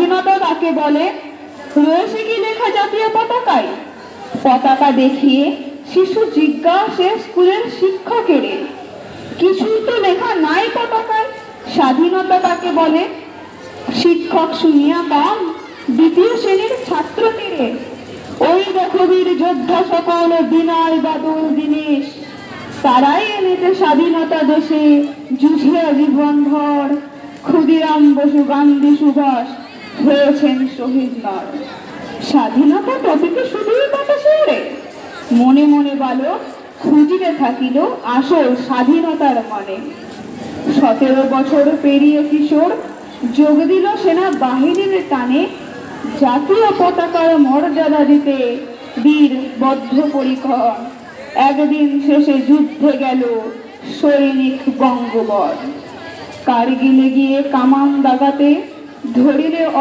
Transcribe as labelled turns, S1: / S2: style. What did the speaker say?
S1: স্বাধীনতা কাকে বলে? রয়েছে কি লেখা জাতীয় পতাকায়? পতাকা দেখিয়ে শিশু জিজ্ঞাসে স্কুলের শিক্ষকের, কিছুই তো লেখা নাই পতাকায়। স্বাধীনতা কাকে বলে? শিক্ষক শুনিয়া কম, দ্বিতীয় শ্রেণীর ছাত্র তীরে। ওই দেখো বীর যোদ্ধা সকল বিনয় বাদল জিনিস, তারাই এনেছে স্বাধীনতা দেশে, যুঝিয়া জীবন ভর। ক্ষুদিরাম বসু, গান্ধী, সুভাষ হয়েছেন শহীদ নর। স্বাধীনতা টপিকে শুধুই বাতাসে ওড়ে, মনে মনে বালক খুঁজিতে থাকিল আসল স্বাধীনতার মানে। 17 বছর পেরিয়ে কিশোর যোগ দিল সেনা বাহিনীর টানে, জাতীয় পতাকার মর্যাদা দিতে বীর বদ্ধপরিকর। একদিন শেষে যুদ্ধে গেল সৈনিক বঙ্গবর। কারগিলে গিয়ে কামান দাগাতে ধরিলে